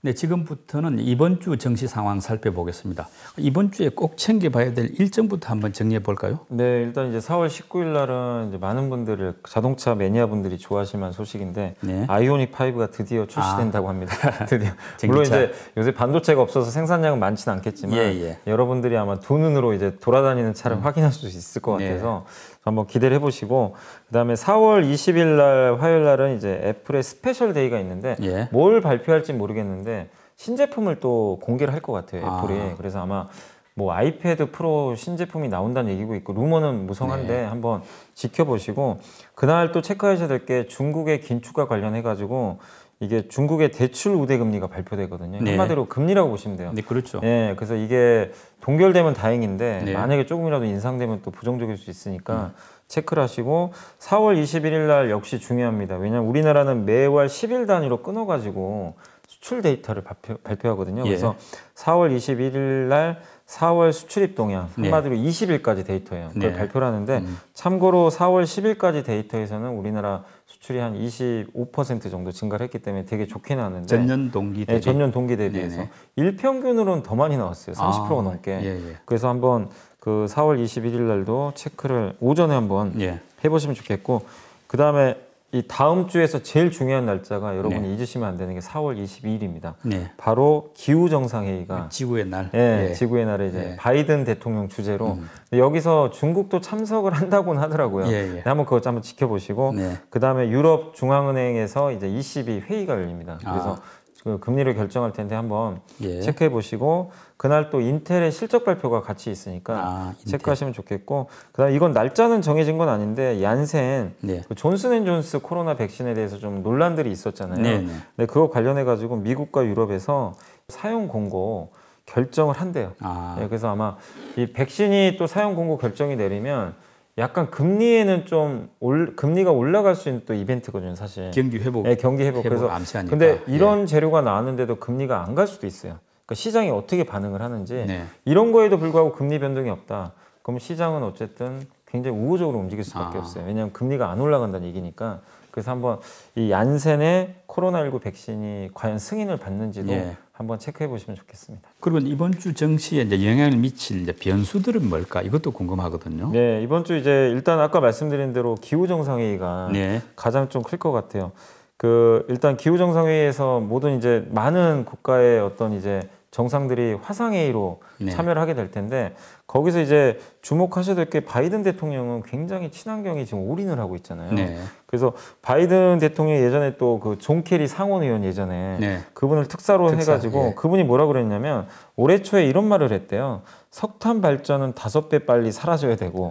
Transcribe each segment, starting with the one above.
네, 지금부터는 이번 주 증시 상황 살펴보겠습니다. 이번 주에 꼭 챙겨봐야 될 일정부터 한번 정리해 볼까요? 네, 일단 이제 4월 19일 날은 이제 많은 분들을 자동차 매니아 분들이 좋아하실 만한 소식인데 네. 아이오닉 5가 드디어 출시된다고 합니다. 드디어. 전기차. 물론 이제 요새 반도체가 없어서 생산량은 많지는 않겠지만 여러분들이 아마 두 눈으로 이제 돌아다니는 차를 확인할 수 있을 것 같아서 한번 기대를 해보시고, 그다음에 4월 20일 날 화요일 날은 이제 애플의 스페셜 데이가 있는데 뭘 발표할지 모르겠는데 신제품을 또 공개를 할 것 같아요, 애플이. 그래서 아마 뭐 아이패드 프로 신제품이 나온다는 얘기고 있고 루머는 무성한데 한번 지켜보시고, 그날 또 체크하셔야 될 게 중국의 긴축과 관련해 가지고 이게 중국의 대출 우대 금리가 발표되거든요. 한마디로 금리라고 보시면 돼요. 네, 그렇죠. 예, 그래서 이게 동결되면 다행인데 만약에 조금이라도 인상되면 또 부정적일 수 있으니까 체크를 하시고, 4월 21일 날 역시 중요합니다. 왜냐하면 우리나라는 매월 10일 단위로 끊어가지고 수출 데이터를 발표하거든요. 그래서 4월 21일 날 4월 수출입 동향, 한마디로 20일까지 데이터예요. 그걸 발표를 하는데 참고로 4월 10일까지 데이터에서는 우리나라 수출이 한 25% 정도 증가를 했기 때문에 되게 좋게 나왔는데 전년 동기 대비. 네, 전년 동기 대비해서 일평균으로는 더 많이 나왔어요. 30%가 넘게. 그래서 한번 그 4월 21일 날도 체크를 오전에 한번 해보시면 좋겠고, 그 다음에 이 다음 주에서 제일 중요한 날짜가 여러분이 잊으시면 안 되는 게 4월 22일입니다. 바로 기후정상회의가 지구의 날. 지구의 날에 이제 바이든 대통령 주재로 여기서 중국도 참석을 한다고는 하더라고요. 한번 그것 한번 지켜보시고, 그 다음에 유럽 중앙은행에서 이제 ECB 회의가 열립니다. 그래서 그 금리를 결정할 텐데 한번 체크해 보시고, 그날 또 인텔의 실적 발표가 같이 있으니까 체크하시면 좋겠고, 그다음 이건 날짜는 정해진 건 아닌데 얀센 그 존슨앤존스 코로나 백신에 대해서 좀 논란들이 있었잖아요. 근데 그거 관련해 가지고 미국과 유럽에서 사용 공고 결정을 한대요. 그래서 아마 이 백신이 또 사용 공고 결정이 내리면 약간 금리에는 좀 금리가 올라갈 수 있는 또 이벤트거든요, 사실. 경기 회복. 경기 회복. 그래서 암시하니까. 근데 이런 재료가 나왔는데도 금리가 안 갈 수도 있어요. 그러니까 시장이 어떻게 반응을 하는지 이런 거에도 불구하고 금리 변동이 없다. 그럼 시장은 어쨌든 굉장히 우호적으로 움직일 수밖에 없어요. 왜냐하면 금리가 안 올라간다는 얘기니까. 그래서 한번 이 얀센의 코로나19 백신이 과연 승인을 받는지도 한번 체크해 보시면 좋겠습니다. 그리고 이번 주 증시에 이제 영향을 미칠 이제 변수들은 뭘까? 이것도 궁금하거든요. 네, 이번 주 이제 일단 아까 말씀드린 대로 기후정상회의가 가장 좀 클 것 같아요. 그 일단 기후정상회의에서 모든 이제 많은 국가의 어떤 이제 정상들이 화상회의로 참여를 하게 될 텐데, 거기서 이제 주목하셔야 될 게 바이든 대통령은 굉장히 친환경에 지금 올인을 하고 있잖아요. 그래서 바이든 대통령이 예전에 또 그 존 케리 상원 의원 예전에 그분을 특사로 해가지고 그분이 뭐라 그랬냐면 올해 초에 이런 말을 했대요. 석탄 발전은 5배 빨리 사라져야 되고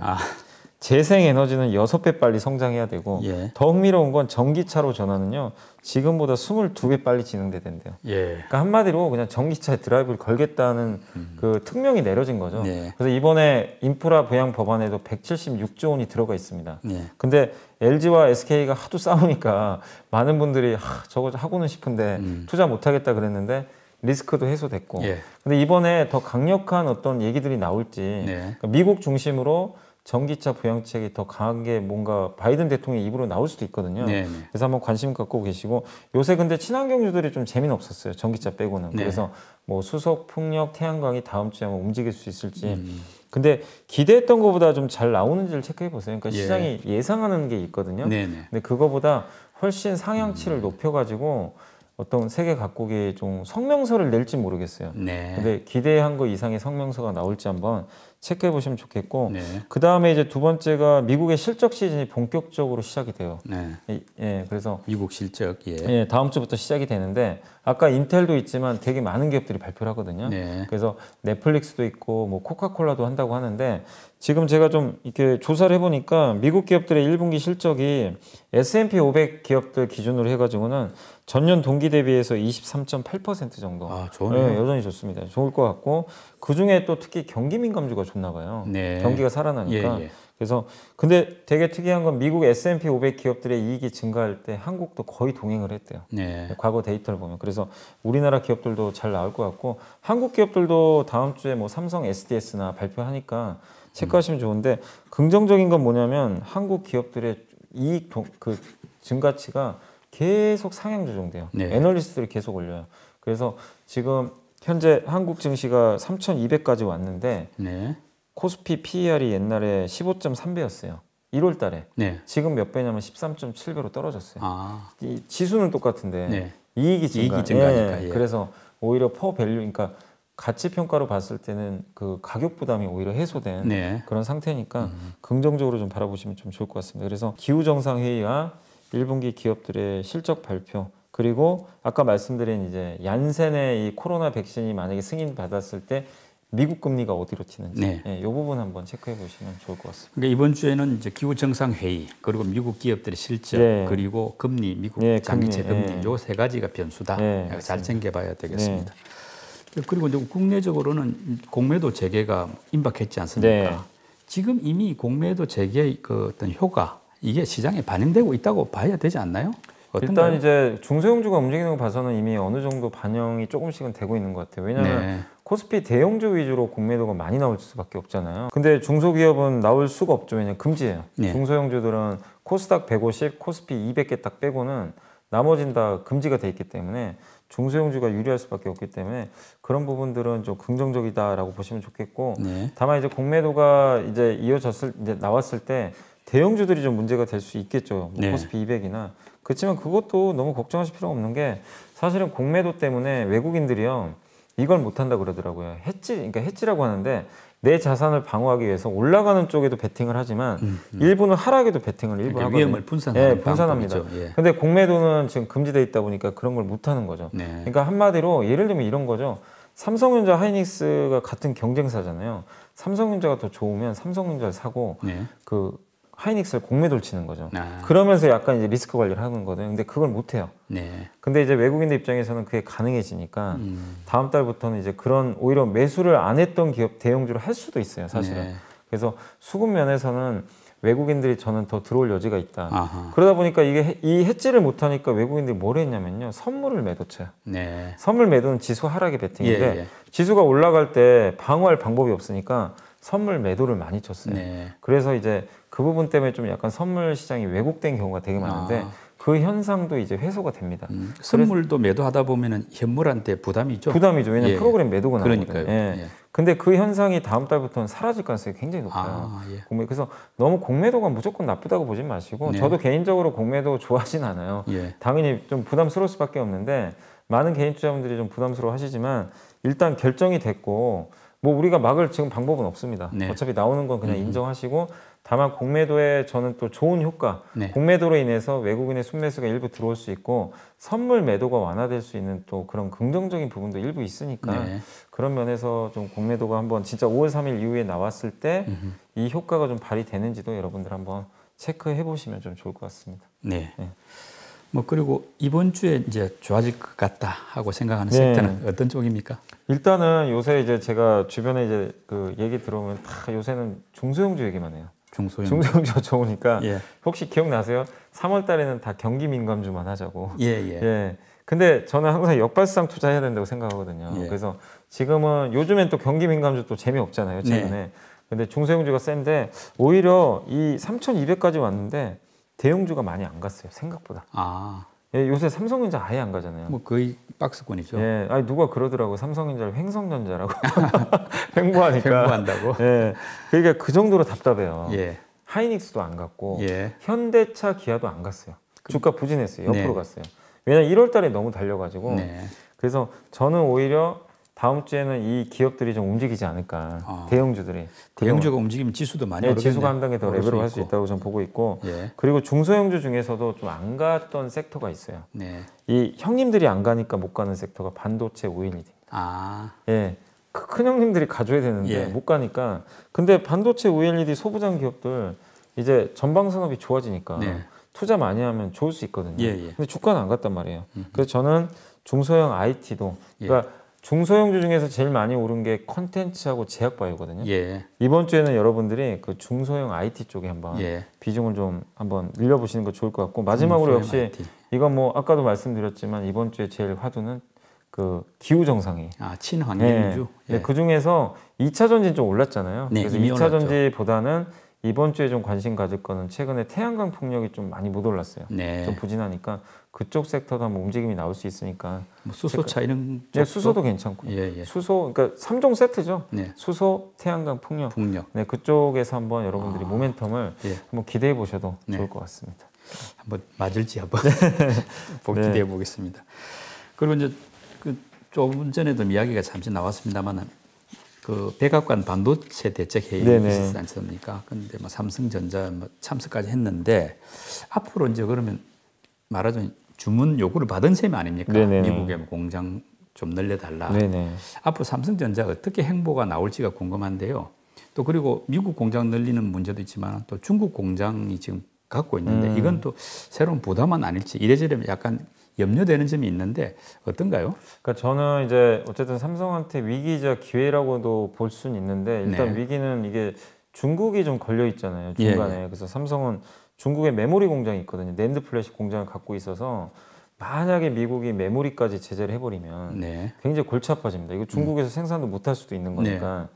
재생에너지는 6배 빨리 성장해야 되고 더 흥미로운 건 전기차로 전환은요 지금보다 22배 빨리 진행돼야 된대요. 그러니까 한마디로 그냥 전기차에 드라이브를 걸겠다는 그 특명이 내려진 거죠. 그래서 이번에 인프라 부양 법안에도 176조 원이 들어가 있습니다. 근데 LG와 SK가 하도 싸우니까 많은 분들이 저거 하고는 싶은데 투자 못하겠다 그랬는데 리스크도 해소됐고 근데 이번에 더 강력한 어떤 얘기들이 나올지 그러니까 미국 중심으로 전기차 부양책이 더 강하게 뭔가 바이든 대통령 입으로 나올 수도 있거든요. 그래서 한번 관심 갖고 계시고, 요새 근데 친환경주들이 좀 재미는 없었어요. 전기차 빼고는. 그래서 뭐 수소, 풍력, 태양광이 다음 주에 한번 움직일 수 있을지. 근데 기대했던 것보다 좀 잘 나오는지를 체크해 보세요. 그러니까 시장이 예상하는 게 있거든요. 근데 그거보다 훨씬 상향치를 높여가지고 어떤 세계 각국이 좀 성명서를 낼지 모르겠어요. 근데 기대한 거 이상의 성명서가 나올지 한번 체크해 보시면 좋겠고, 그 다음에 이제 두 번째가 미국의 실적 시즌이 본격적으로 시작이 돼요. 그래서 미국 실적 다음 주부터 시작이 되는데, 아까 인텔도 있지만 되게 많은 기업들이 발표를 하거든요. 그래서 넷플릭스도 있고 뭐 코카콜라도 한다고 하는데, 지금 제가 좀 이렇게 조사를 해보니까 미국 기업들의 1분기 실적이 S&P 500 기업들 기준으로 해가지고는 전년 동기 대비해서 23.8% 정도. 좋네요. 여전히 좋습니다. 좋을 것 같고, 그 중에 또 특히 경기 민감주가 좋나 봐요. 경기가 살아나니까. 그래서 근데 되게 특이한 건 미국 S&P 500 기업들의 이익이 증가할 때 한국도 거의 동행을 했대요. 과거 데이터를 보면. 그래서 우리나라 기업들도 잘 나올 것 같고, 한국 기업들도 다음 주에 뭐 삼성 SDS나 발표하니까 체크하시면 좋은데, 긍정적인 건 뭐냐면 한국 기업들의 이익 그 증가치가 계속 상향 조정돼요. 네. 애널리스트들이 계속 올려요. 그래서 지금 현재 한국 증시가 3,200까지 왔는데 네. 코스피 PER이 옛날에 15.3배였어요. 1월 달에. 네. 지금 몇 배냐면 13.7배로 떨어졌어요. 아. 이 지수는 똑같은데 네. 이익이 증가니까. 예. 그래서 오히려 퍼밸류, 그러니까 가치 평가로 봤을 때는 그 가격 부담이 오히려 해소된 네. 그런 상태니까 긍정적으로 좀 바라보시면 좀 좋을 것 같습니다. 그래서 기후 정상 회의와 1분기 기업들의 실적 발표, 그리고 아까 말씀드린 이제 얀센의 이 코로나 백신이 만약에 승인 받았을 때 미국 금리가 어디로 튀는지, 네. 이 부분 한번 체크해 보시면 좋을 것 같습니다. 그러니까 이번 주에는 이제 기후 정상 회의, 그리고 미국 기업들의 실적, 네. 그리고 금리, 미국 네, 장기채 금리, 네. 요 세 가지가 변수다. 네, 잘 챙겨봐야 되겠습니다. 네. 그리고 이제 국내적으로는 공매도 재개가 임박했지 않습니까? 네. 지금 이미 공매도 재개의 그 어떤 효과, 이게 시장에 반영되고 있다고 봐야 되지 않나요? 어떤가요? 일단 이제 중소형주가 움직이는 거 봐서는 이미 어느 정도 반영이 조금씩은 되고 있는 것 같아요. 왜냐하면 네. 코스피 대형주 위주로 공매도가 많이 나올 수밖에 없잖아요. 근데 중소기업은 나올 수가 없죠. 왜냐면 금지예요. 네. 중소형주들은 코스닥 150, 코스피 200개 딱 빼고는 나머지는 다 금지가 돼 있기 때문에 중소형주가 유리할 수밖에 없기 때문에 그런 부분들은 좀 긍정적이다라고 보시면 좋겠고, 네. 다만 이제 공매도가 이제 이제 나왔을 때 대형주들이 좀 문제가 될 수 있겠죠. 뭐 네. 코스피 200이나. 그렇지만 그것도 너무 걱정하실 필요가 없는 게, 사실은 공매도 때문에 외국인들이요 이걸 못한다 그러더라고요. 그러니까 해지라고 하는데 내 자산을 방어하기 위해서 올라가는 쪽에도 베팅을 하지만 일부는 하락에도 베팅을 일부 그러니까 하거든요. 위험을 분산하는 예, 분산합니다. 방법이죠. 예. 근데 공매도는 지금 금지돼 있다 보니까 그런 걸 못하는 거죠. 네. 그러니까 한마디로 예를 들면 이런 거죠. 삼성전자, 하이닉스가 같은 경쟁사잖아요. 삼성전자가 더 좋으면 삼성전자를 사고 네. 그 하이닉스를 공매도를 치는 거죠. 아. 그러면서 약간 이제 리스크 관리를 하는 거거든요. 근데 그걸 못 해요. 네. 근데 이제 외국인들 입장에서는 그게 가능해지니까 다음 달부터는 이제 그런 오히려 매수를 안 했던 기업 대형주를 할 수도 있어요, 사실은. 네. 그래서 수급 면에서는 외국인들이 저는 더 들어올 여지가 있다. 아하. 그러다 보니까 이게 이 해지를 못 하니까 외국인들이 뭘 했냐면요, 선물을 매도쳐요. 네. 선물 매도는 지수 하락의 베팅인데 예, 예. 지수가 올라갈 때 방어할 방법이 없으니까 선물 매도를 많이 쳤어요. 네. 그래서 이제 그 부분 때문에 좀 약간 선물 시장이 왜곡된 경우가 되게 많은데 그 현상도 이제 해소가 됩니다. 선물도 매도하다 보면은 현물한테 부담이죠. 부담이죠. 왜냐면 예. 프로그램 매도가 나거든요. 그러니까요. 예. 예. 근데 그 현상이 다음 달부터는 사라질 가능성이 굉장히 높아요. 아, 예. 그래서 너무 공매도가 무조건 나쁘다고 보진 마시고, 네. 저도 개인적으로 공매도 좋아하진 않아요. 예. 당연히 좀 부담스러울 수밖에 없는데 많은 개인 투자분들이 좀 부담스러워 하시지만 일단 결정이 됐고 뭐 우리가 막을 지금 방법은 없습니다. 네. 어차피 나오는 건 그냥 인정하시고, 다만 공매도에 저는 또 좋은 효과, 네. 공매도로 인해서 외국인의 순매수가 일부 들어올 수 있고 선물 매도가 완화될 수 있는 또 그런 긍정적인 부분도 일부 있으니까 네. 그런 면에서 좀 공매도가 한번 진짜 5월 3일 이후에 나왔을 때 이 효과가 좀 발휘되는지도 여러분들 한번 체크해 보시면 좀 좋을 것 같습니다. 네. 네. 뭐 그리고 이번 주에 이제 좋아질 것 같다 하고 생각하는 네. 섹터는 어떤 쪽입니까? 일단은 요새 이제 제가 주변에 이제 그 얘기 들어오면 다 요새는 중소형주 얘기만 해요. 중소형. 중소형주가 좋으니까 예. 혹시 기억나세요? 3월 달에는 다 경기 민감주만 하자고. 예, 예. 예. 근데 저는 항상 역발상 투자해야 된다고 생각하거든요. 예. 그래서 지금은 요즘엔 또 경기 민감주 또 재미없잖아요, 최근에. 네. 근데 중소형주가 센데 오히려 이 3,200까지 왔는데 대형주가 많이 안 갔어요, 생각보다. 아, 예, 요새 삼성전자 아예 안 가잖아요. 뭐 거의 박스권이죠. 예, 아니 누가 그러더라고, 삼성전자를 횡성전자라고 횡보하니까. 횡보한다고. 예, 그러니까 그 정도로 답답해요. 예. 하이닉스도 안 갔고 예. 현대차, 기아도 안 갔어요. 주가 부진했어요. 옆으로 네. 갔어요. 왜냐면 1월달에 너무 달려가지고. 네. 그래서 저는 오히려 다음 주에는 이 기업들이 좀 움직이지 않을까. 대형주들이. 대형주가 움직이면 지수도 많이 네, 오르겠네요. 지수가 한 단계 더 오를 레벨을 할 수 있고. 있다고 저는 보고 있고. 예. 그리고 중소형주 중에서도 좀 안 갔던 섹터가 있어요. 네. 이 형님들이 안 가니까 못 가는 섹터가 반도체 OLED. 아, 예. 큰 형님들이 가져야 되는데 예. 못 가니까. 근데 반도체 OLED 소부장 기업들 이제 전방 산업이 좋아지니까 네. 투자 많이 하면 좋을 수 있거든요. 예, 예. 근데 주가는 안 갔단 말이에요. 그래서 저는 중소형 IT도, 그러니까 중소형주 중에서 제일 많이 오른 게 컨텐츠하고 제약바이오거든요. 예. 이번 주에는 여러분들이 그 중소형 IT 쪽에 한번 예. 비중을 좀 한번 늘려보시는 거 좋을 것 같고, 마지막으로 역시 중소형 IT. 이건 뭐 아까도 말씀드렸지만 이번 주에 제일 화두는 그 기후 정상이. 아, 친환경주. 네. 그 중에서 2차 전지 좀 올랐잖아요. 네, 그래서 이미 2차 올랐죠. 전지보다는 이번 주에 좀 관심 가질 거는 최근에 태양광 풍력이 좀 많이 못 올랐어요. 네. 좀 부진하니까 그쪽 섹터도 한번 움직임이 나올 수 있으니까. 뭐 수소차 이런 네, 수소도 괜찮고. 예. 수소, 그러니까 3종 세트죠. 네. 수소, 태양광, 풍력. 네, 그쪽에서 한번 여러분들이 모멘텀을 한번 기대해 보셔도 좋을 것 같습니다. 한번 맞을지 한번 기대해 보겠습니다. 그리고 이제 그 조금 전에도 이야기가 잠시 나왔습니다만은 그 백악관 반도체 대책 회의 있었지 않습니까? 그런데 뭐 삼성전자 뭐 참석까지 했는데 앞으로 이제 그러면 말하자면 주문 요구를 받은 셈이 아닙니까? 미국의 공장 좀 늘려달라. 앞으로 삼성전자 어떻게 행보가 나올지가 궁금한데요. 또 그리고 미국 공장 늘리는 문제도 있지만 또 중국 공장이 지금 갖고 있는데 이건 또 새로운 부담은 아닐지 이래저래 약간 염려되는 점이 있는데 어떤가요? 그러니까 저는 이제 어쨌든 삼성한테 위기이자 기회라고도 볼 수는 있는데 일단 위기는 이게 중국이 좀 걸려 있잖아요, 중간에. 그래서 삼성은 중국에 메모리 공장이 있거든요. 낸드 플래시 공장을 갖고 있어서 만약에 미국이 메모리까지 제재를 해버리면 굉장히 골치 아파집니다. 이거 중국에서 생산도 못할 수도 있는 거니까.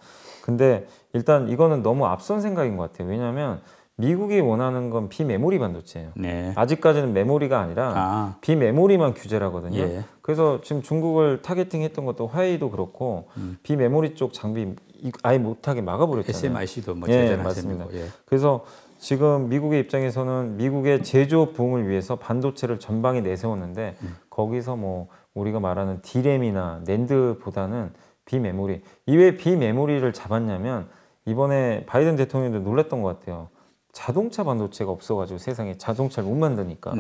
근데 일단 이거는 너무 앞선 생각인 것 같아요. 왜냐하면 미국이 원하는 건 비메모리 반도체예요. 아직까지는 메모리가 아니라 비메모리만 규제를 하거든요. 그래서 지금 중국을 타겟팅했던 것도 화웨이도 그렇고 비메모리 쪽 장비 아예 못하게 막아버렸잖아요. SMIC도 뭐 제재를 맞습니다. 그래서 지금 미국의 입장에서는 미국의 제조 부흥을 위해서 반도체를 전방에 내세웠는데 거기서 뭐 우리가 말하는 D램이나 낸드보다는 비메모리 이외에 비메모리를 잡았냐면 이번에 바이든 대통령도 놀랐던 것 같아요. 자동차 반도체가 없어가지고 세상에 자동차를 못 만드니까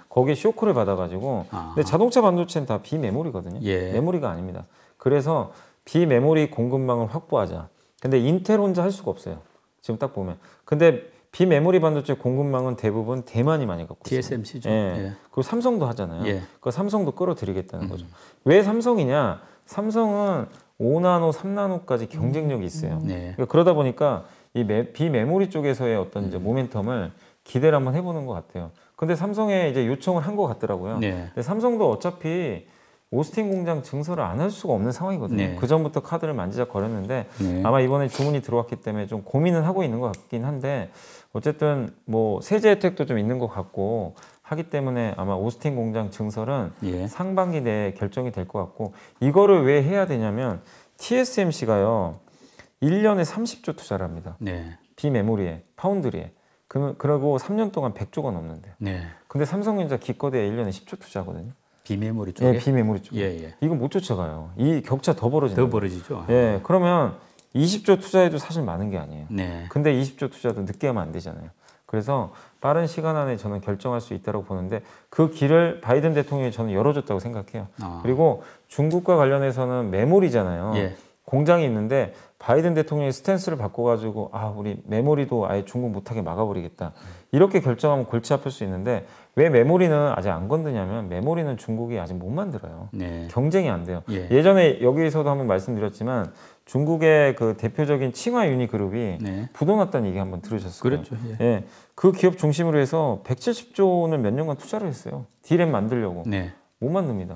거기에 쇼크를 받아가지고 근데 자동차 반도체는 다 비메모리거든요. 메모리가 아닙니다. 그래서 비메모리 공급망을 확보하자. 근데 인텔 혼자 할 수가 없어요. 지금 딱 보면. 근데 비메모리 반도체 공급망은 대부분 대만이 많이 갖고 있어요. TSMC죠. 그리고 삼성도 하잖아요. 그 삼성도 끌어들이겠다는 거죠. 왜 삼성이냐? 삼성은 5나노, 3나노까지 경쟁력이 있어요. 그러다 보니까 이 비메모리 쪽에서의 어떤 이제 모멘텀을 기대를 한번 해보는 것 같아요. 근데 삼성에 이제 요청을 한 것 같더라고요. 근데 삼성도 어차피 오스틴 공장 증설을 안 할 수가 없는 상황이거든요. 그 전부터 카드를 만지작거렸는데 아마 이번에 주문이 들어왔기 때문에 좀 고민은 하고 있는 것 같긴 한데 어쨌든 뭐 세제 혜택도 좀 있는 것 같고 하기 때문에 아마 오스틴 공장 증설은 상반기 내에 결정이 될 것 같고 이거를 왜 해야 되냐면 TSMC가요. 1년에 30조 투자를 합니다. 비메모리에, 파운드리에. 그리고 3년 동안 100조가 넘는데요. 근데 삼성전자 기껏해야 1년에 10조 투자하거든요. 비메모리 쪽에? 비메모리 쪽에. 이건 못 쫓아가요. 이 격차 더 벌어진다. 더 벌어지죠. 그러면 20조 투자해도 사실 많은 게 아니에요. 근데 20조 투자도 늦게 하면 안 되잖아요. 그래서 빠른 시간 안에 저는 결정할 수 있다고 보는데 그 길을 바이든 대통령이 저는 열어줬다고 생각해요. 그리고 중국과 관련해서는 메모리잖아요. 공장이 있는데 바이든 대통령이 스탠스를 바꿔가지고 우리 메모리도 아예 중국 못하게 막아버리겠다. 이렇게 결정하면 골치 아플 수 있는데 왜 메모리는 아직 안 건드냐면 메모리는 중국이 아직 못 만들어요. 경쟁이 안 돼요. 예전에 여기서도 한번 말씀드렸지만 중국의 그 대표적인 칭화 유니그룹이 부도났다는 얘기 한번 들으셨어요. 그렇죠. 그 기업 중심으로 해서 170조 원을 몇 년간 투자를 했어요. D램 만들려고. 못 만듭니다.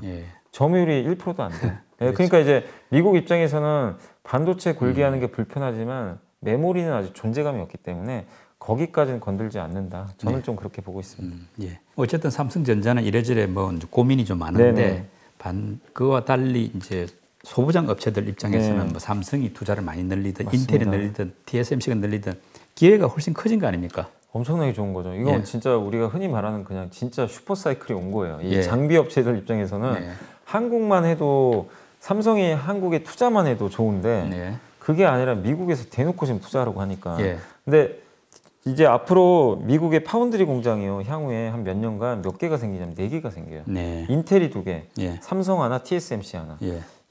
점유율이 1%도 안 돼요. 그러니까 이제 미국 입장에서는 반도체 굴기하는 게 불편하지만 메모리는 아직 존재감이 없기 때문에 거기까지는 건들지 않는다. 저는 좀 그렇게 보고 있습니다. 어쨌든 삼성전자는 이래저래 뭐 고민이 좀 많은데 그와 달리 이제 소부장 업체들 입장에서는 뭐 삼성이 투자를 많이 늘리든 인텔이 늘리든 TSMC가 늘리든 기회가 훨씬 커진 거 아닙니까? 엄청나게 좋은 거죠. 이건 진짜 우리가 흔히 말하는 그냥 진짜 슈퍼사이클이 온 거예요. 이 장비 업체들 입장에서는 한국만 해도 삼성이 한국에 투자만 해도 좋은데 그게 아니라 미국에서 대놓고 지금 투자하려고 하니까. 근데 이제 앞으로 미국의 파운드리 공장이요. 향후에 한 몇 년간 몇 개가 생기냐면 4개가 생겨요. 인텔이 2개, 삼성 하나, TSMC 하나.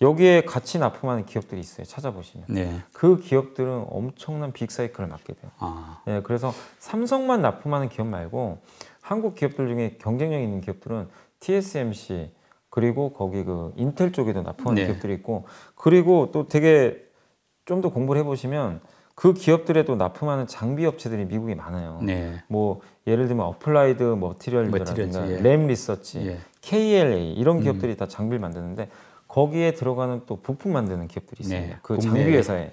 여기에 같이 납품하는 기업들이 있어요. 찾아보시면. 그 기업들은 엄청난 빅사이클을 맞게 돼요. 그래서 삼성만 납품하는 기업 말고 한국 기업들 중에 경쟁력 있는 기업들은 TSMC 그리고 거기 그 인텔 쪽에도 납품하는 기업들이 있고 그리고 또 되게 좀 더 공부를 해보시면 그 기업들에도 납품하는 장비 업체들이 미국에 많아요. 뭐 예를 들면 어플라이드 머티리얼즈라든가 램 리서치, KLA 이런 기업들이 다 장비를 만드는데 거기에 들어가는 또 부품 만드는 기업들이 있습니다. 그 장비 회사에.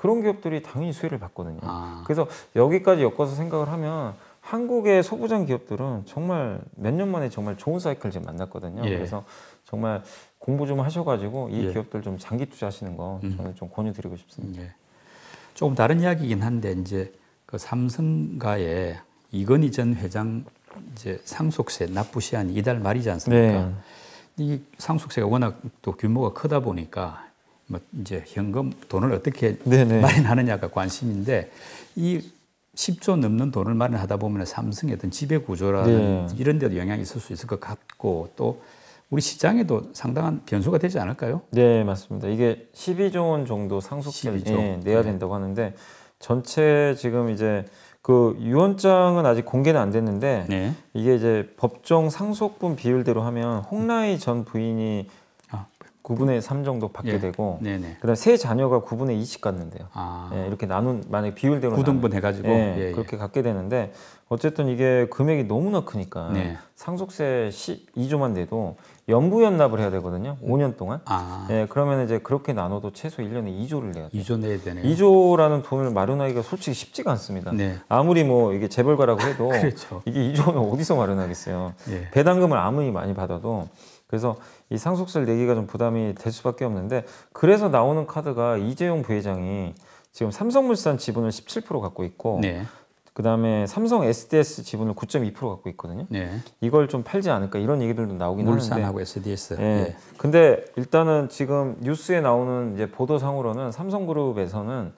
그런 기업들이 당연히 수혜를 받거든요. 그래서 여기까지 엮어서 생각을 하면 한국의 소부장 기업들은 정말 몇 년 만에 정말 좋은 사이클을 지금 만났거든요. 예. 그래서 정말 공부 좀 하셔가지고 이 예. 기업들 좀 장기 투자하시는 거 저는 좀 권유드리고 싶습니다. 예. 조금 다른 이야기이긴 한데 이제 그 삼성가의 이건희 전 회장 이제 상속세 납부 시한이 이달 말이지 않습니까? 네. 이 상속세가 워낙 또 규모가 크다 보니까 뭐 이제 현금 돈을 어떻게 네네. 마련하느냐가 관심인데 이 10조 넘는 돈을 마련하다 보면 삼성의 어떤 지배 구조라는 네. 이런 데도 영향이 있을 수 있을 것 같고 또 우리 시장에도 상당한 변수가 되지 않을까요? 네, 맞습니다. 이게 12조 원 정도 상속세를 12조. 내야 된다고 하는데 전체 지금 이제 그 유언장은 아직 공개는 안 됐는데 네. 이게 이제 법정 상속분 비율대로 하면 홍라희 전 부인이 9분의 3 정도 받게 예. 되고 네네. 그다음 세 자녀가 9분의 2씩 갖는데요. 예, 이렇게 나눈 만약 비율대로 구등분 해가지고 예, 그렇게 갖게 되는데 어쨌든 이게 금액이 너무나 크니까 네. 상속세 12조만 내도 연부연납을 해야 되거든요. 5년 동안. 그러면 이제 그렇게 나눠도 최소 1년에 2조를 내야 돼요. 2조 내야 되네요. 2조라는 돈을 마련하기가 솔직히 쉽지가 않습니다. 네. 아무리 뭐 이게 재벌가라고 해도 그렇죠. 이게 2조는 어디서 마련하겠어요. 예. 배당금을 아무리 많이 받아도 그래서 이 상속세를 내기가 좀 부담이 될 수밖에 없는데 그래서 나오는 카드가 이재용 부회장이 지금 삼성물산 지분을 17% 갖고 있고 네. 그다음에 삼성 SDS 지분을 9.2% 갖고 있거든요. 네. 이걸 좀 팔지 않을까 이런 얘기들도 나오긴 하는데 물산하고 SDS. 예. 근데 일단은 지금 뉴스에 나오는 이제 보도상으로는 삼성그룹에서는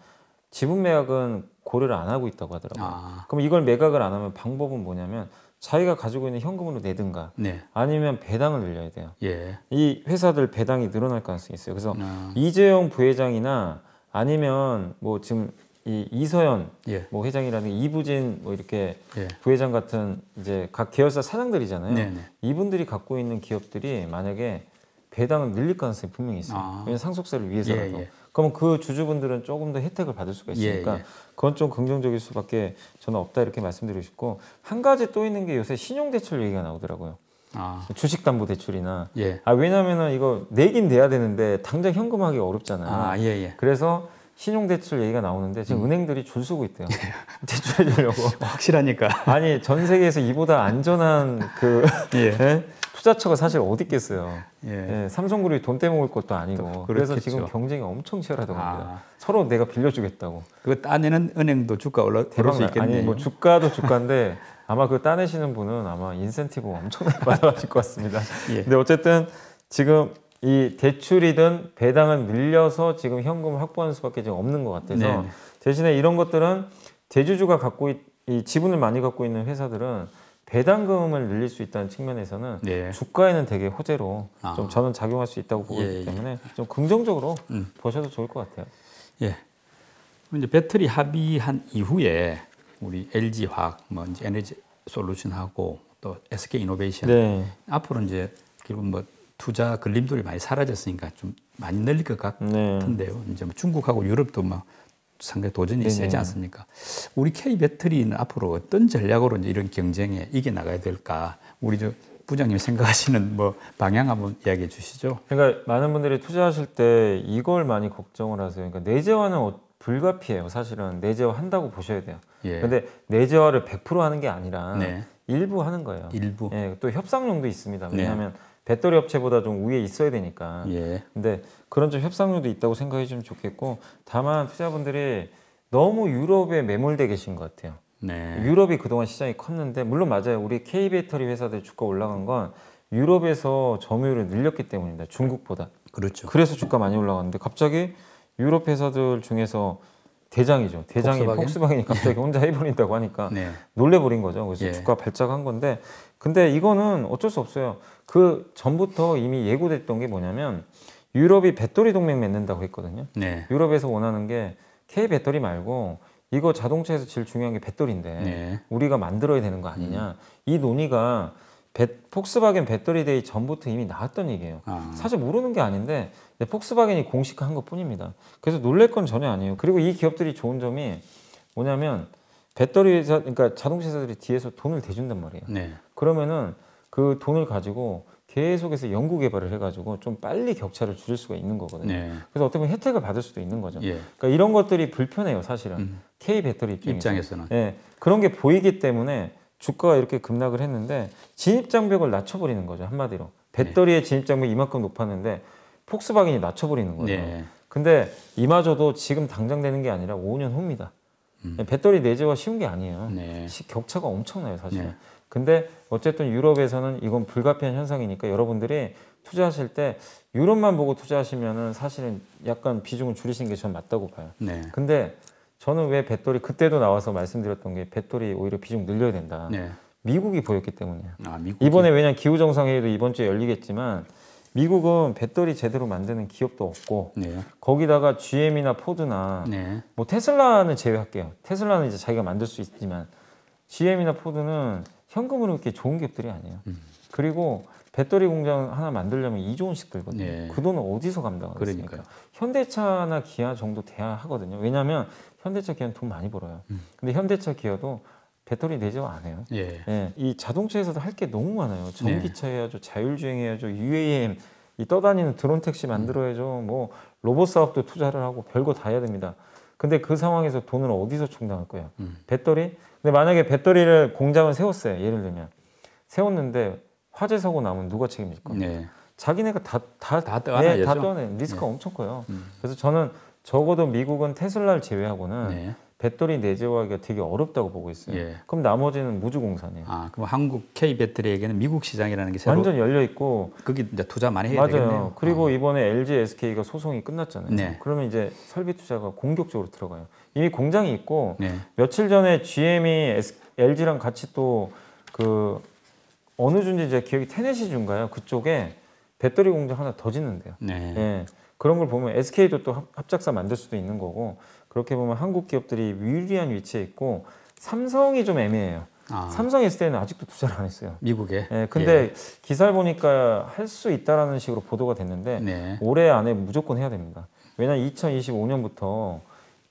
지분 매각은 고려를 안 하고 있다고 하더라고요. 그럼 이걸 매각을 안 하면 방법은 뭐냐면 자기가 가지고 있는 현금으로 내든가 네. 아니면 배당을 늘려야 돼요. 예. 이 회사들 배당이 늘어날 가능성이 있어요. 그래서 이재용 부회장이나 아니면 뭐 지금 이 이서연 예. 뭐 회장이라는 이부진 뭐 이렇게 예. 부회장 같은 이제 각 계열사 사장들이잖아요. 네네. 이분들이 갖고 있는 기업들이 만약에 배당을 늘릴 가능성이 분명히 있어요. 왜냐면 상속세를 위해서라도. 예, 예. 그러면 그 주주분들은 조금 더 혜택을 받을 수가 있으니까 예, 예. 그건 좀 긍정적일 수밖에 저는 없다 이렇게 말씀드리고 싶고 한 가지 또 있는 게 요새 신용대출 얘기가 나오더라고요. 주식담보대출이나 예. 왜냐하면은 이거 내긴 내야 되는데 당장 현금하기 어렵잖아요. 예, 예. 그래서 신용대출 얘기가 나오는데 지금 은행들이 줄 서고 있대요. 대출해 주려고. 확실하니까. 아니 전 세계에서 이보다 안전한 그 예. 투자처가 사실 어디 있겠어요. 예. 삼성그룹이 돈 떼먹을 것도 아니고. 그래서 지금 경쟁이 엄청 치열하다고 합니다. 서로 내가 빌려주겠다고. 그거 따내는 은행도 주가 오를 수 있겠네요. 아니 뭐 주가도 주가인데 아마 그 따내시는 분은 아마 인센티브 엄청나게 받아가실 것 같습니다. 예. 근데 어쨌든 지금 이 대출이든 배당을 늘려서 지금 현금을 확보하는 수밖에 지금 없는 것 같아서 네네. 대신에 이런 것들은 대주주가 이 지분을 많이 갖고 있는 회사들은 배당금을 늘릴 수 있다는 측면에서는 네. 주가에는 되게 호재로 좀 저는 작용할 수 있다고 보고 있기 때문에 좀 긍정적으로 보셔도 좋을 것 같아요. 예. 이제 배터리 합의한 이후에 우리 LG화학, 뭐 이제 에너지 솔루션하고 또 SK 이노베이션 앞으로 이제 결국 뭐 투자 걸림돌이 많이 사라졌으니까 좀 많이 늘릴 것 같은데요. 이제 뭐 중국하고 유럽도 막 상당히 도전이 세지 않습니까? 우리 K 배터리는 앞으로 어떤 전략으로 이제 이런 경쟁에 이겨 나가야 될까? 우리 저 부장님 생각하시는 뭐 방향 한번 이야기해 주시죠. 그러니까 많은 분들이 투자하실 때 이걸 많이 걱정을 하세요. 그러니까 내재화는 불가피해요. 사실은 내재화 한다고 보셔야 돼요. 그런데 내재화를 100% 하는 게 아니라 일부 하는 거예요. 일부. 또 협상용도 있습니다. 왜냐하면 배터리 업체보다 좀 위에 있어야 되니까. 근데 그런 좀 협상료도 있다고 생각해 주면 좋겠고 다만 투자분들이 너무 유럽에 매몰돼 계신 것 같아요. 유럽이 그동안 시장이 컸는데 물론 맞아요. 우리 K배터리 회사들 주가 올라간 건 유럽에서 점유율을 늘렸기 때문입니다. 중국보다. 그렇죠. 그래서 주가 많이 올라갔는데 갑자기 유럽 회사들 중에서 대장이죠. 대장이 폭스바겐이 갑자기 혼자 해버린다고 하니까 놀래버린 거죠. 그래서 주가 발작한 건데 근데 이거는 어쩔 수 없어요. 그 전부터 이미 예고됐던 게 뭐냐면 유럽이 배터리 동맹 맺는다고 했거든요. 유럽에서 원하는 게 K 배터리 말고 이거 자동차에서 제일 중요한 게 배터리인데 우리가 만들어야 되는 거 아니냐. 이 논의가 폭스바겐 배터리 데이 전부터 이미 나왔던 얘기예요. 사실 모르는 게 아닌데 폭스바겐이 공식화한 것뿐입니다. 그래서 놀랄 건 전혀 아니에요. 그리고 이 기업들이 좋은 점이 뭐냐면 배터리 회사, 그러니까 자동차 회사들이 뒤에서 돈을 대준단 말이에요. 그러면은 그 돈을 가지고 계속해서 연구 개발을 해가지고 좀 빨리 격차를 줄일 수가 있는 거거든요. 네. 그래서 어떻게 보면 혜택을 받을 수도 있는 거죠. 예. 그러니까 이런 것들이 불편해요, 사실은. K 배터리 입장에서는. 예, 그런 게 보이기 때문에 주가가 이렇게 급락을 했는데 진입 장벽을 낮춰버리는 거죠, 한마디로. 배터리의 진입 장벽이 이만큼 높았는데 폭스바겐이 낮춰버리는 거예요. 네. 근데 이마저도 지금 당장 되는 게 아니라 5년 후입니다. 배터리 내재화 쉬운 게 아니에요. 네. 격차가 엄청나요, 사실은. 네. 근데 어쨌든 유럽에서는 이건 불가피한 현상이니까 여러분들이 투자하실 때 유럽만 보고 투자하시면은 사실은 약간 비중을 줄이시는 게 전 맞다고 봐요. 네. 근데 저는 왜 배터리 그때도 나와서 말씀드렸던 게 배터리 오히려 비중 늘려야 된다. 네. 미국이 보였기 때문이에요. 아, 미국이. 이번에 왜냐면 기후정상회의도 이번 주에 열리겠지만 미국은 배터리 제대로 만드는 기업도 없고 네. 거기다가 GM이나 포드나 네. 뭐 테슬라는 제외할게요. 테슬라는 이제 자기가 만들 수 있지만 GM이나 포드는 현금으로 이렇게 좋은 기업들이 아니에요. 그리고 배터리 공장 하나 만들려면 2조 원씩 들거든요. 네. 그 돈은 어디서 감당하겠습니까? 그러니까요. 현대차나 기아 정도 돼야 하거든요. 왜냐하면 현대차, 기아는 돈 많이 벌어요. 근데 현대차, 기아도 배터리 내재화 안 해요. 예. 예, 이 자동차에서도 할 게 너무 많아요. 전기차 해야죠, 자율주행 해야죠, UAM, 이 떠다니는 드론 택시 만들어야죠. 뭐 로봇 사업도 투자를 하고 별거 다 해야 됩니다. 근데 그 상황에서 돈을 어디서 충당할 거예요? 배터리? 근데 만약에 배터리를 공장을 세웠어요. 예를 들면 세웠는데 화재 사고 나면 누가 책임질 겁니까? 네. 자기네가 다 다 떠안아야죠. 떠내. 리스크가 엄청 커요. 그래서 저는 적어도 미국은 테슬라를 제외하고는 네. 배터리 내재화하기가 되게 어렵다고 보고 있어요. 예. 그럼 나머지는 무주공산이에요. 아, 그럼 한국 K 배터리에게는 미국 시장이라는 게 새로 완전 열려 있고 거기 이제 투자 많이 해야 맞아요. 되겠네요. 그리고 이번에 LG, SK가 소송이 끝났잖아요. 네. 그러면 이제 설비 투자가 공격적으로 들어가요. 이미 공장이 있고 네. 며칠 전에 GM이 LG랑 같이 또 그 어느 주인지 이제 기억이 테네시 주인가요? 그쪽에 배터리 공장 하나 더 짓는데요. 네. 예. 그런 걸 보면 SK도 또 합작사 만들 수도 있는 거고 그렇게 보면 한국 기업들이 유리한 위치에 있고 삼성이 좀 애매해요. 아. 삼성 SDI는 아직도 투자를 안 했어요. 미국에. 예, 근데 기사를 보니까 할 수 있다라는 식으로 보도가 됐는데 네. 올해 안에 무조건 해야 됩니다. 왜냐하면 2025년부터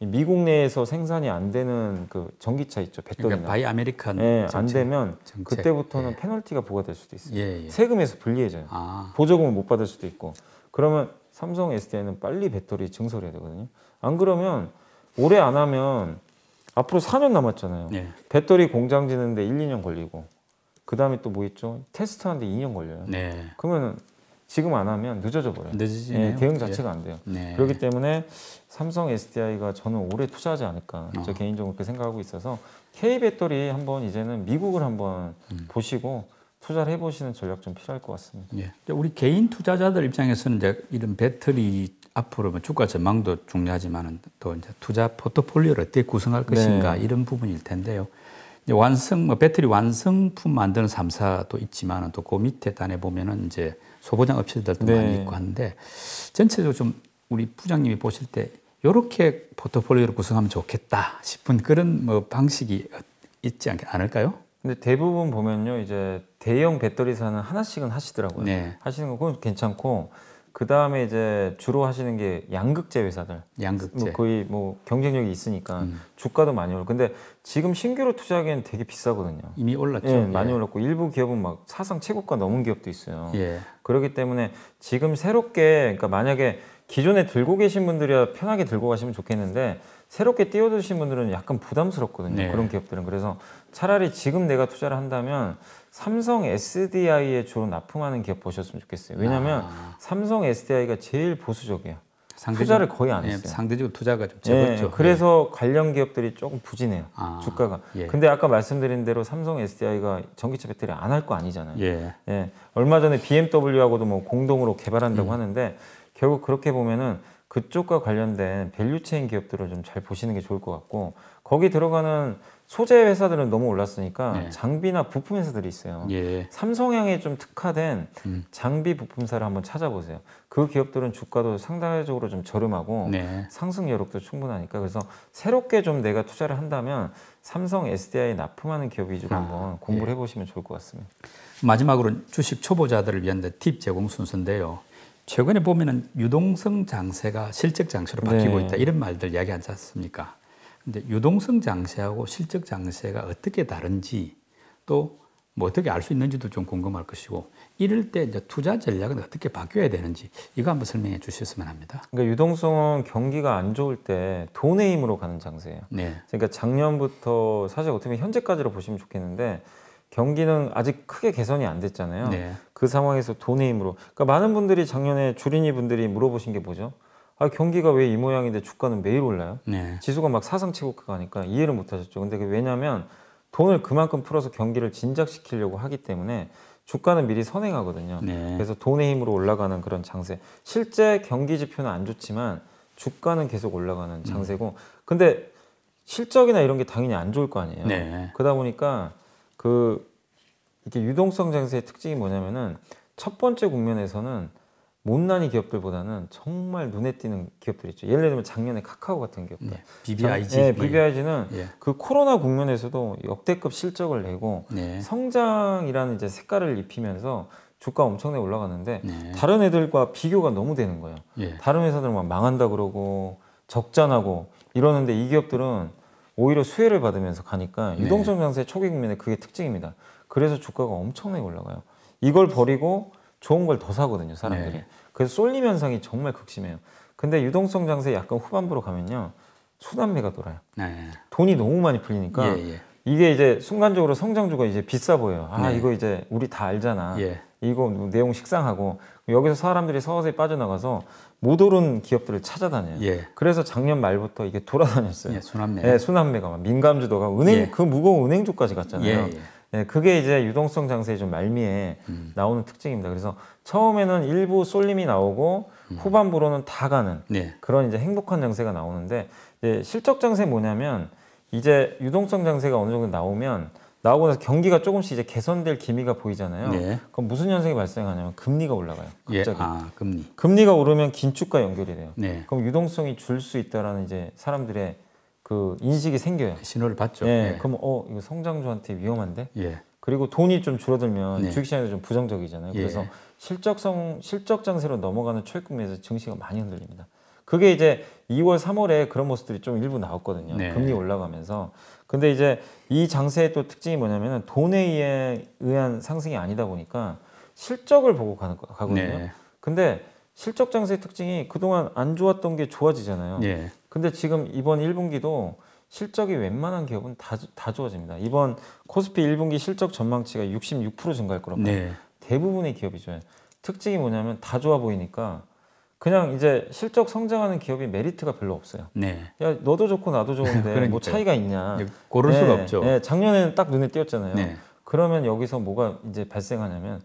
미국 내에서 생산이 안 되는 그 전기차 있죠, 배터리나. 그러니까 바이 아메리칸 예, 안 되면 정책. 그때부터는 예. 페널티가 부과될 수도 있어요. 예, 예. 세금에서 불리해져요. 아. 보조금을 못 받을 수도 있고. 그러면 삼성 SDI는 빨리 배터리 증설해야 되거든요. 안 그러면 올해 안 하면 앞으로 4년 남았잖아요. 예. 배터리 공장 짓는데 1, 2년 걸리고 그 다음에 또 뭐 있죠? 테스트하는데 2년 걸려요. 네. 그러면 지금 안 하면 늦어져 버려요. 늦어지네요. 예, 대응 자체가 안 돼요. 네. 그렇기 때문에 삼성 SDI가 저는 올해 투자하지 않을까 저 개인적으로 그렇게 생각하고 있어서 K 배터리 한번 이제는 미국을 한번 보시고 투자를 해보시는 전략 좀 필요할 것 같습니다. 예. 우리 개인 투자자들 입장에서는 이제 이런 배터리 앞으로 뭐 주가 전망도 중요하지만은 또 이제 투자 포트폴리오를 어떻게 구성할 것인가 네. 이런 부분일 텐데요. 이제 배터리 완성품 만드는 3사도 있지만은 또 그 밑에 단에 보면은 이제 소보장 업체들도 네. 많이 있고 하는데 전체적으로 좀 우리 부장님이 보실 때 이렇게 포트폴리오를 구성하면 좋겠다 싶은 그런 뭐 방식이 있지 않을까요? 근데 대부분 보면요, 이제 대형 배터리사는 하나씩은 하시더라고요. 네. 하시는 거 그건 괜찮고 그 다음에 이제 주로 하시는 게 양극재 회사들. 양극재. 뭐 거의 뭐 경쟁력이 있으니까 주가도 많이 올라. 근데 지금 신규로 투자하기엔 되게 비싸거든요. 이미 올랐죠. 예, 많이 올랐고 일부 기업은 막 사상 최고가 넘은 기업도 있어요. 예. 그렇기 때문에 지금 새롭게, 그러니까 만약에 기존에 들고 계신 분들이야 편하게 들고 가시면 좋겠는데 새롭게 뛰어드신 분들은 약간 부담스럽거든요. 네. 그런 기업들은. 그래서 차라리 지금 내가 투자를 한다면 삼성 SDI에 주로 납품하는 기업 보셨으면 좋겠어요. 왜냐하면 삼성 SDI가 제일 보수적이에요. 투자를 거의 안 했어요. 상대적으로 투자가 좀 적었죠. 그래서 관련 기업들이 조금 부진해요. 아, 주가가. 예. 근데 아까 말씀드린 대로 삼성 SDI가 전기차 배터리 안 할 거 아니잖아요. 예. 얼마 전에 BMW하고도 뭐 공동으로 개발한다고 하는데 결국 그렇게 보면은 그쪽과 관련된 밸류체인 기업들을 좀 잘 보시는 게 좋을 것 같고 거기 들어가는 소재 회사들은 너무 올랐으니까 네. 장비나 부품 회사들이 있어요. 예. 삼성향에 좀 특화된 장비 부품사를 한번 찾아보세요. 그 기업들은 주가도 상대적으로 좀 저렴하고 네. 상승 여력도 충분하니까 그래서 새롭게 좀 내가 투자를 한다면 삼성 SDI에 납품하는 기업 위주로 한번 공부를 해보시면 좋을 것 같습니다. 마지막으로 주식 초보자들을 위한 팁 제공 순서인데요. 최근에 보면은 유동성 장세가 실적 장세로 바뀌고 네. 있다 이런 말들 이야기하지 않습니까? 근데 유동성 장세하고 실적 장세가 어떻게 다른지 또 뭐 어떻게 알 수 있는지도 좀 궁금할 것이고 이럴 때 이제 투자 전략은 어떻게 바뀌어야 되는지 이거 한번 설명해 주셨으면 합니다. 그러니까 유동성은 경기가 안 좋을 때 돈의 힘으로 가는 장세예요. 네. 그러니까 작년부터 사실 어떻게 보면 현재까지로 보시면 좋겠는데 경기는 아직 크게 개선이 안 됐잖아요. 네. 그 상황에서 돈의 힘으로. 그러니까 많은 분들이 작년에 주린이 분들이 물어보신 게 뭐죠? 아, 경기가 왜 이 모양인데 주가는 매일 올라요? 네. 지수가 막 사상치고 가니까 이해를 못 하셨죠. 근데 왜냐하면 돈을 그만큼 풀어서 경기를 진작시키려고 하기 때문에 주가는 미리 선행하거든요. 네. 그래서 돈의 힘으로 올라가는 그런 장세. 실제 경기 지표는 안 좋지만 주가는 계속 올라가는 장세고. 근데 실적이나 이런 게 당연히 안 좋을 거 아니에요. 네. 그러다 보니까 이게 유동성 장세의 특징이 뭐냐면은 첫 번째 국면에서는 못난이 기업들보다는 정말 눈에 띄는 기업들 있죠. 예를 들면 작년에 카카오 같은 기업들. 네. BBIG. 네, BBIG는 예. 그 코로나 국면에서도 역대급 실적을 내고 네. 성장이라는 이제 색깔을 입히면서 주가 엄청나게 올라갔는데 네. 다른 애들과 비교가 너무 되는 거예요. 예. 다른 회사들은 막 망한다 그러고 적자나고 이러는데 이 기업들은 오히려 수혜를 받으면서 가니까 네. 유동성 장세 초기 국면에 그게 특징입니다. 그래서 주가가 엄청나게 올라가요. 이걸 버리고 좋은 걸 더 사거든요, 사람들이. 네. 그래서 쏠림 현상이 정말 극심해요. 근데 유동성 장세 약간 후반부로 가면요, 순환매가 돌아요. 네. 돈이 너무 많이 풀리니까 예, 예. 이게 이제 순간적으로 성장주가 이제 비싸 보여요. 아, 네. 이거 이제 우리 다 알잖아. 예. 이거 내용 식상하고 여기서 사람들이 서서히 빠져나가서 못 오른 기업들을 찾아다녀요. 예. 그래서 작년 말부터 이게 돌아다녔어요. 예, 순환매. 네, 순환매가 막 민감주도가 은행 예. 그 무거운 은행주까지 갔잖아요. 예, 예. 네, 그게 이제 유동성 장세의 좀 말미에 나오는 특징입니다. 그래서 처음에는 일부 쏠림이 나오고 후반부로는 다 가는 네. 그런 이제 행복한 장세가 나오는데 이제 실적 장세 뭐냐면 이제 유동성 장세가 어느 정도 나오고 나서 경기가 조금씩 이제 개선될 기미가 보이잖아요. 네. 그럼 무슨 현상이 발생하냐면 금리가 올라가요. 갑자기. 예. 아, 금리. 금리가 오르면 긴축과 연결이 돼요. 네. 그럼 유동성이 줄 수 있다라는 이제 사람들의 그 인식이 생겨요. 신호를 받죠. 네. 예. 그럼 이거 성장주한테 위험한데? 예. 그리고 돈이 좀 줄어들면 네. 주식시장이 좀 부정적이잖아요. 예. 그래서 실적 장세로 넘어가는 초입 국면에서 증시가 많이 흔들립니다. 그게 이제 2월, 3월에 그런 모습들이 좀 일부 나왔거든요. 네. 금리 올라가면서. 근데 이제 이 장세의 또 특징이 뭐냐면 돈에 의한 상승이 아니다 보니까 실적을 보고 가거든요. 네. 근데 실적 장세의 특징이 그동안 안 좋았던 게 좋아지잖아요. 예. 근데 지금 이번 1분기도 실적이 웬만한 기업은 다 좋아집니다. 이번 코스피 1분기 실적 전망치가 66% 증가할 거라고 봐요. 네. 대부분의 기업이 좋아요. 특징이 뭐냐면 다 좋아 보이니까 그냥 이제 실적 성장하는 기업이 메리트가 별로 없어요. 네. 야, 너도 좋고 나도 좋은데 그러니까요. 뭐 차이가 있냐. 고를 네, 수가 없죠. 네, 작년에는 딱 눈에 띄었잖아요. 네. 그러면 여기서 뭐가 이제 발생하냐면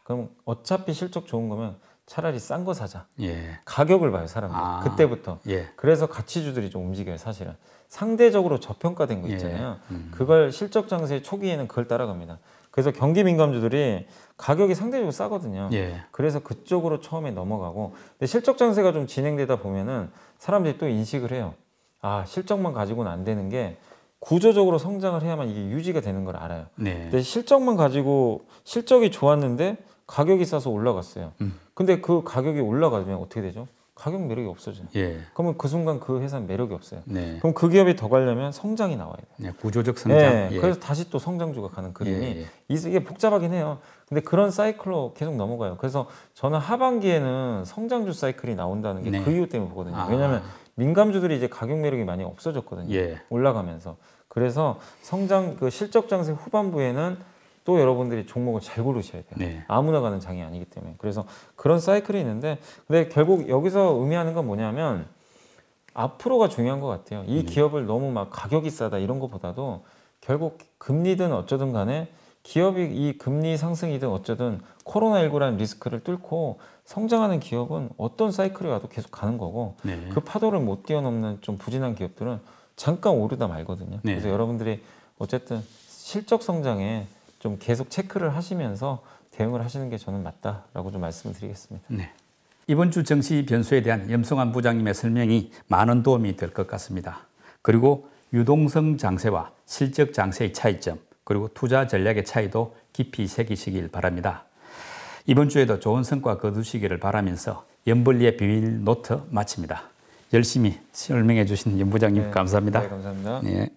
그럼 어차피 실적 좋은 거면 차라리 싼 거 사자. 예. 가격을 봐요, 사람들. 아. 그때부터. 예. 그래서 가치주들이 좀 움직여요, 사실은. 상대적으로 저평가된 거 있잖아요. 그걸 실적 장세 초기에는 그걸 따라갑니다. 그래서 경기 민감주들이 가격이 상대적으로 싸거든요. 예. 그래서 그쪽으로 처음에 넘어가고, 근데 실적 장세가 좀 진행되다 보면은 사람들이 또 인식을 해요. 아, 실적만 가지고는 안 되는 게 구조적으로 성장을 해야만 이게 유지가 되는 걸 알아요. 네. 근데 실적만 가지고 실적이 좋았는데 가격이 싸서 올라갔어요. 근데 그 가격이 올라가면 어떻게 되죠? 가격 매력이 없어져요. 예. 그러면 그 순간 그 회사는 매력이 없어요. 네. 그럼 그 기업이 더 가려면 성장이 나와야 돼요. 네. 구조적 성장. 네, 예. 그래서 다시 또 성장주가 가는 그림이 예, 예. 이게 복잡하긴 해요. 근데 그런 사이클로 계속 넘어가요. 그래서 저는 하반기에는 성장주 사이클이 나온다는 게 네. 그 이유 때문에 보거든요. 아. 왜냐하면 민감주들이 이제 가격 매력이 많이 없어졌거든요. 예. 올라가면서. 그래서 그 실적 장세 후반부에는 또 여러분들이 종목을 잘 고르셔야 돼요. 네. 아무나 가는 장이 아니기 때문에. 그래서 그런 사이클이 있는데, 근데 결국 여기서 의미하는 건 뭐냐면 앞으로가 중요한 것 같아요. 이 기업을 너무 막 가격이 싸다 이런 것보다도 결국 금리든 어쩌든 간에 기업이 이 금리 상승이든 어쩌든 코로나19라는 리스크를 뚫고 성장하는 기업은 어떤 사이클이 와도 계속 가는 거고, 네. 그 파도를 못 뛰어넘는 좀 부진한 기업들은 잠깐 오르다 말거든요. 네. 그래서 여러분들이 어쨌든 실적 성장에 좀 계속 체크를 하시면서 대응을 하시는 게 저는 맞다라고 좀 말씀을 드리겠습니다. 네. 이번 주 정치 변수에 대한 염성환 부장님의 설명이 많은 도움이 될 것 같습니다. 그리고 유동성 장세와 실적 장세의 차이점, 그리고 투자 전략의 차이도 깊이 새기시길 바랍니다. 이번 주에도 좋은 성과 거두시기를 바라면서 연벌리의 비밀 노트 마칩니다. 열심히 설명해 주신 연 부장님 네, 감사합니다. 네, 감사합니다. 네.